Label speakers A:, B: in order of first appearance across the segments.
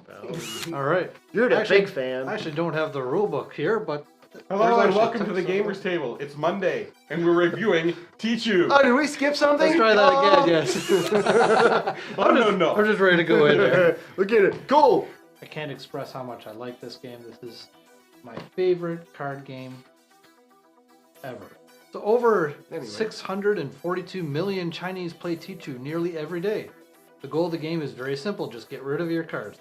A: pal.
B: All right.
A: You're a big fan.
B: I actually don't have the rule book here, but...
C: Hello and welcome to the Gamers Table. It's Monday, and we're reviewing Tichu.
A: Oh, did we skip something?
B: Let's try that again, yes.
C: No.
B: I'm just ready to go in there.
A: Look at it. Go!
B: I can't express how much I like this game. This is my favorite card game ever. So over 642 million Chinese play Tichu nearly every day. The goal of the game is very simple. Just get rid of your cards.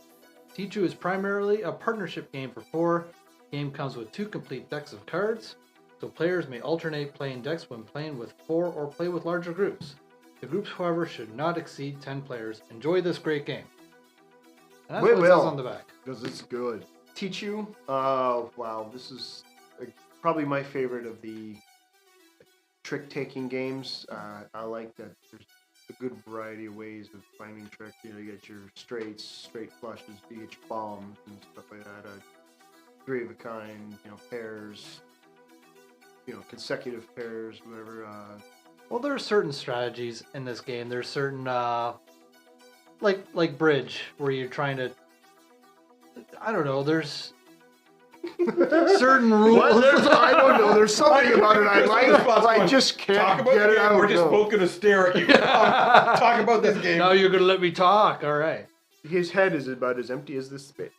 B: Tichu is primarily a partnership game for 4. The game comes with 2 complete decks of cards, so players may alternate playing decks when playing with 4 or play with larger groups. The groups, however, should not exceed 10 players. Enjoy this great game. And that's what it says on the back.
A: Because it's good. Tichu, wow, this is probably my favorite of the trick-taking games. I like that there's a good variety of ways of finding tricks. You know, you get your straights, straight flushes, you get your bombs and stuff like that. 3 of a kind, you know, pairs, you know, consecutive pairs, whatever.
B: Well, there are certain strategies in this game. There's certain, like bridge, where you're trying to, I don't know, there's certain rules.
A: I don't know, there's something about it I like, I just can't get it out.
C: We're just both going to stare at you. Talk about this game.
B: Now you're going to let me talk, all right.
A: His head is about as empty as this space.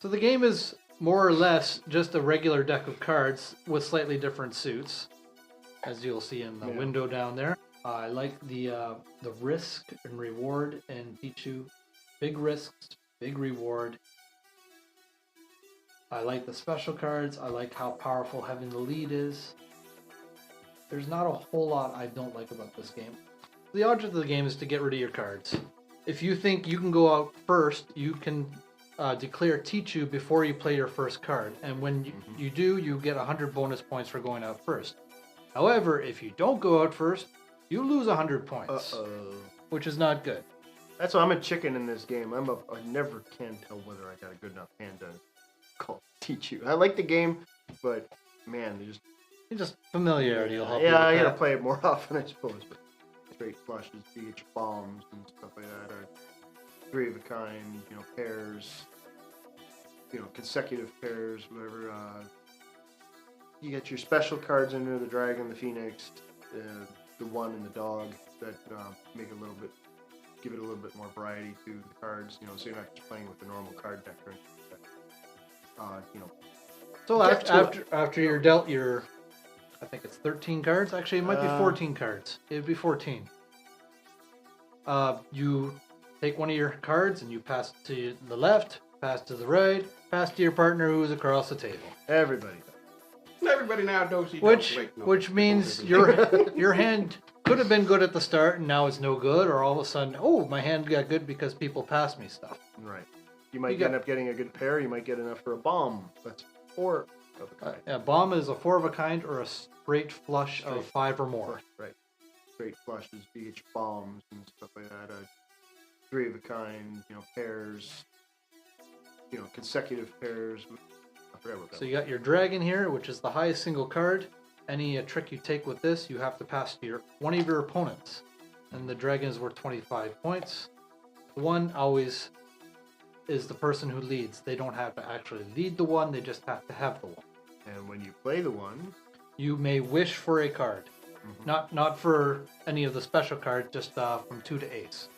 B: So the game is more or less just a regular deck of cards with slightly different suits, as you'll see in the window down there. I like the risk and reward in Tichu. Big risks, big reward. I like the special cards. I like how powerful having the lead is. There's not a whole lot I don't like about this game. The object of the game is to get rid of your cards. If you think you can go out first, you can declare Tichu before you play your first card. And when you do, you get 100 bonus points for going out first. However, if you don't go out first, you lose 100 points, which is not good.
A: That's why I'm a chicken in this game. I never can tell whether I got a good enough hand to call Tichu. I like the game, but man,
B: just familiarity will help you.
A: Yeah, I gotta play it more often, I suppose. But straight flushes, you get your bombs and stuff like that. 3 of a kind, you know, pairs, you know, consecutive pairs, whatever. You get your special cards in there, the dragon, the phoenix, the 1 and the dog that make it give it a little bit more variety to the cards. You know, so you're not just playing with the normal card deck or anything. You know.
B: So after you're dealt your, I think it's 13 cards. Actually, it might be 14 cards. It'd be 14. You take one of your cards and you pass to the left, pass to the right, pass to your partner who's across the table.
A: Everybody
C: now knows
B: which means your hand could have been good at the start and now it's no good, or all of a sudden, oh, my hand got good because people passed me stuff.
A: Right. You might end up getting a good pair. You might get enough for a bomb. That's 4 of a kind.
B: A bomb is a 4 of a kind or a straight flush of 5 or more.
A: Right. Straight flushes, you get your bombs and stuff like that. 3 of a kind, you know, pairs, you know, consecutive pairs. I forgot what that
B: So you got your dragon here, which is the highest single card. Any trick you take with this, you have to pass to one of your opponents. And the dragon is worth 25 points. The 1 always is the person who leads. They don't have to actually lead the 1, they just have to have the 1.
A: And when you play the 1,
B: you may wish for a card. Not for any of the special cards, just from 2 to ace.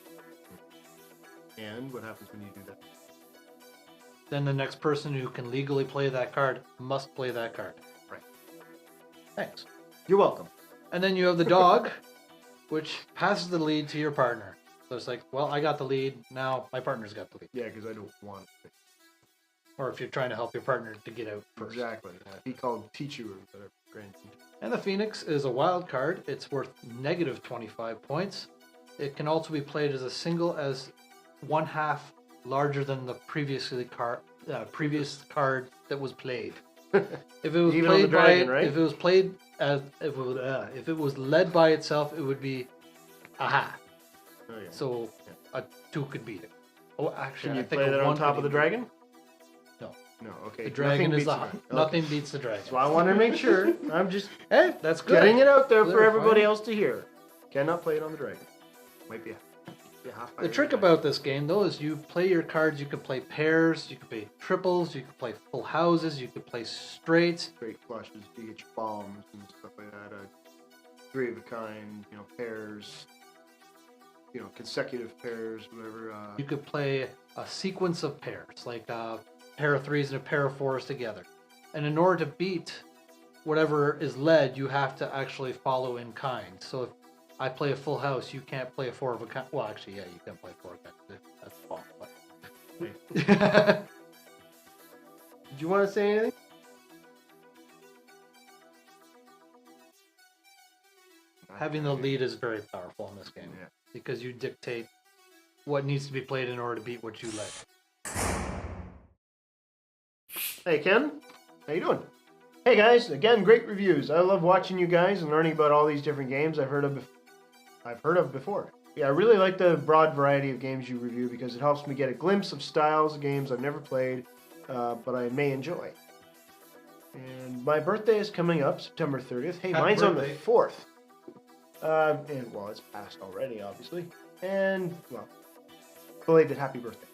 A: And what happens when you do that?
B: Then the next person who can legally play that card must play that card.
A: Right.
B: Thanks.
A: You're welcome.
B: And then you have the dog, which passes the lead to your partner. So it's like, well, I got the lead, now my partner's got the lead.
A: Yeah, because I don't want it.
B: Or if you're trying to help your partner to get out first.
A: Exactly. Yeah. He called Tichu or whatever.
B: And the Phoenix is a wild card. It's worth negative 25 points. It can also be played as a single as 1/2 larger than the previous card that was played. If it was
A: Even
B: played
A: on the dragon,
B: by
A: right?
B: if it was played as if it was led by itself, it would be aha.
A: Oh, yeah.
B: So a 2 could beat it. Oh, actually,
A: Can you
B: I think
A: play that
B: a
A: on
B: 1
A: top
B: could
A: of the
B: even-
A: dragon?
B: No.
A: No, okay.
B: The dragon is nothing
A: Okay.
B: beats the dragon.
A: That's why I want to make sure. I'm just
B: Hey, that's good.
A: getting it out there for
B: Clarifying.
A: everybody else to hear. Cannot play it on the dragon. Might be a
B: The trick about this game, though, is you play your cards. You can play pairs, you can play triples, you can play full houses, you can play straights.
A: Straight flushes, you get your bombs and stuff like that. Three of a kind, pairs, consecutive pairs, whatever.
B: You could play a sequence of pairs, like a pair of threes and a pair of fours together. And in order to beat whatever is led, you have to actually follow in kind. So if I play a full house, you can't play a four of a kind. Well, actually, yeah, you can play four of a kind. That's fun. But...
A: Did you want to say anything?
B: Having the lead is very powerful in this game, because you dictate what needs to be played in order to beat what you led.
A: Hey Ken, how you doing? Hey guys, again, great reviews. I love watching you guys and learning about all these different games I've heard of before. Yeah, I really like the broad variety of games you review because it helps me get a glimpse of styles of games I've never played, but I may enjoy. And my birthday is coming up, September 30th. Hey, mine's on the 4th. And, well, it's passed already, obviously. And, well, belated happy birthday.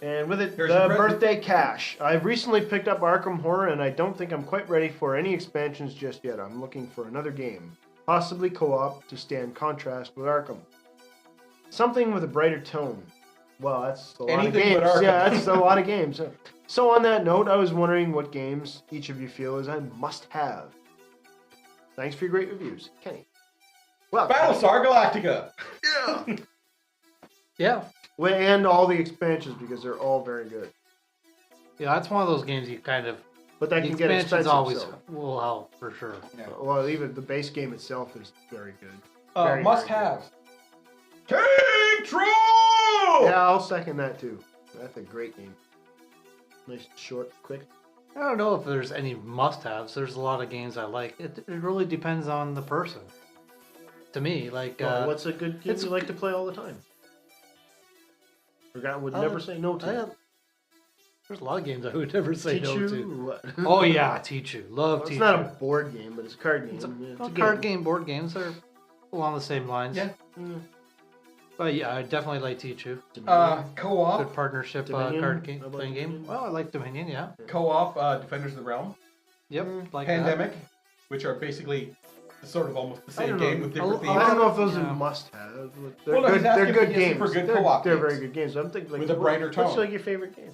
A: And with it, the birthday cash. I've recently picked up Arkham Horror, and I don't think I'm quite ready for any expansions just yet. I'm looking for another game, possibly co-op, to stand contrast with Arkham. Something with a brighter tone. Well, that's a lot of games. Yeah, that's a lot of games. So on that note, I was wondering what games each of you feel is I must have. Thanks for your great reviews, Kenny. Well,
C: Battlestar Galactica.
A: Yeah.
B: Yeah.
A: And all the expansions because they're all very good.
B: Yeah, that's one of those games you kind of.
A: But that can get expensive.
B: Always will help for sure.
A: Yeah. Well, even the base game itself is very good.
C: Must have. Tichu!
A: Yeah, I'll second that too. That's a great game. Nice, short, quick.
B: I don't know if there's any must-haves. There's a lot of games I like. It really depends on the person. To me, like.
A: What's a good game you like to play all the time? Forgot would never say no to.
B: There's a lot of games I would never say no to.
A: What?
B: Oh yeah, Tichu. Love Tichu.
A: It's not a board game, but it's a card game.
B: It's a card game. Board games are along the same lines.
C: Yeah.
B: But yeah, I definitely like Tichu.
C: Co-op.
B: Good partnership card game playing game.
A: Dominion?
B: Well, I like Dominion. Yeah.
C: Co-op. Defenders of the Realm.
B: Yep. Like
C: Pandemic, which are basically sort of almost the same game with different themes.
A: I don't know if those are must-have. They're good games.
C: For good co-op
A: they're very good games. I'm thinking like
C: with a brighter tone.
A: What's like your favorite game?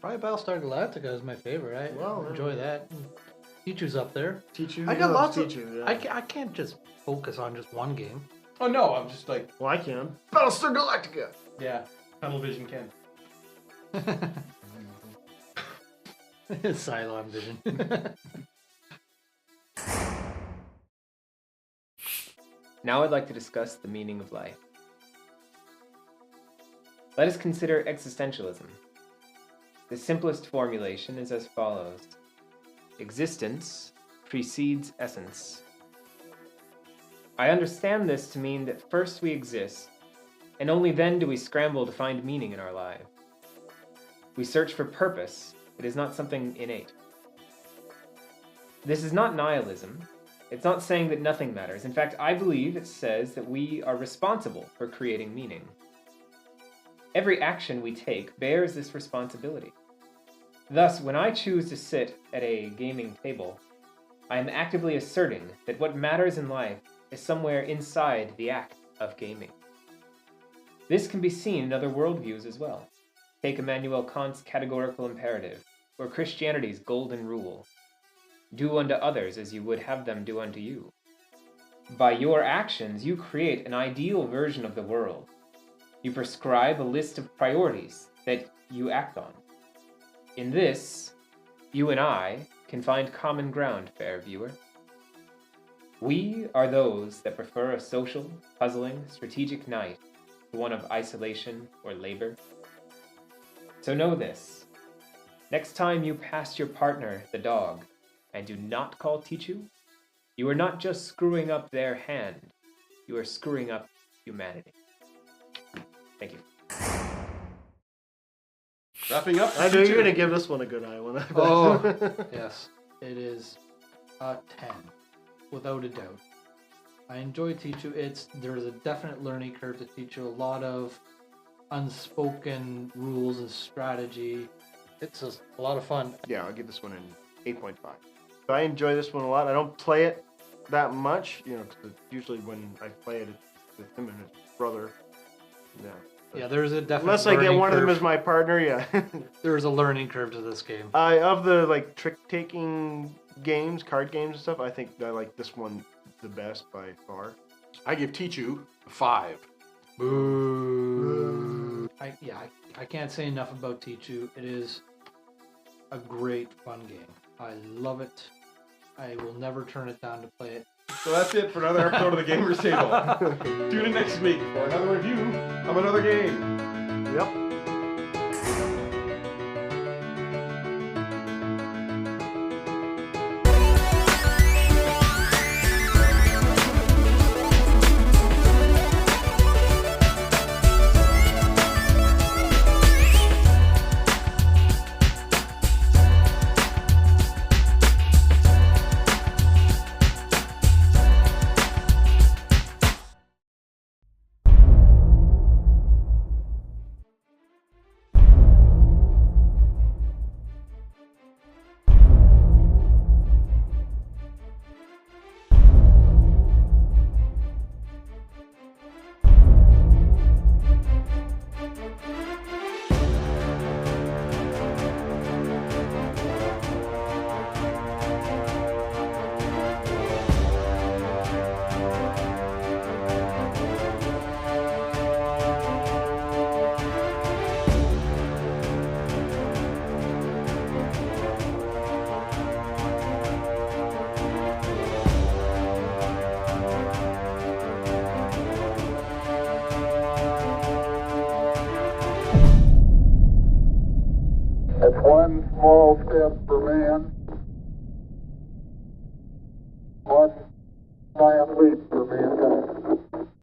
B: Probably Battlestar Galactica is my favorite. I enjoy that. Tichu's up there.
A: Tichu.
B: I got lots of.
A: Tichu,
B: I can't just focus on just one game.
C: Oh no, I'm just like.
A: Well, I can. Battlestar Galactica.
C: Yeah, tunnel vision can.
B: Cylon vision.
D: Now I'd like to discuss the meaning of life. Let us consider existentialism. The simplest formulation is as follows. Existence precedes essence. I understand this to mean that first we exist, and only then do we scramble to find meaning in our lives. We search for purpose. It is not something innate. This is not nihilism. It's not saying that nothing matters. In fact, I believe it says that we are responsible for creating meaning. Every action we take bears this responsibility. Thus, when I choose to sit at a gaming table, I am actively asserting that what matters in life is somewhere inside the act of gaming. This can be seen in other worldviews as well. Take Immanuel Kant's categorical imperative, or Christianity's golden rule. Do unto others as you would have them do unto you. By your actions, you create an ideal version of the world. You prescribe a list of priorities that you act on. In this, you and I can find common ground, fair viewer. We are those that prefer a social, puzzling, strategic night to one of isolation or labor. So know this. Next time you pass your partner, the dog, and do not call Tichu, you are not just screwing up their hand, you are screwing up humanity. Thank you.
C: Wrapping up.
A: I knew you were going to give this one a good eye when I
B: Oh, yes. It is a 10, without a doubt. I enjoy Tichu. There's a definite learning curve to Tichu. A lot of unspoken rules and strategy. It's just a lot of fun.
A: Yeah, I'll give this one an 8.5. So I enjoy this one a lot. I don't play it that much, because usually when I play it, it's with him and his brother. Yeah.
B: Yeah, there's a definite
A: Unless I get
B: learning
A: one of them
B: curve.
A: as my partner, yeah.
B: There's a learning curve to this game.
A: Of the trick-taking games, card games and stuff, I think I like this one the best by far.
E: I give Tichu a 5.
B: Boo. I can't say enough about Tichu. It is a great fun game. I love it. I will never turn it down to play it.
C: So that's it for another episode of the Gamers Table. Tune in next week for another review of another game.
A: Yep.
F: That's one small step for man,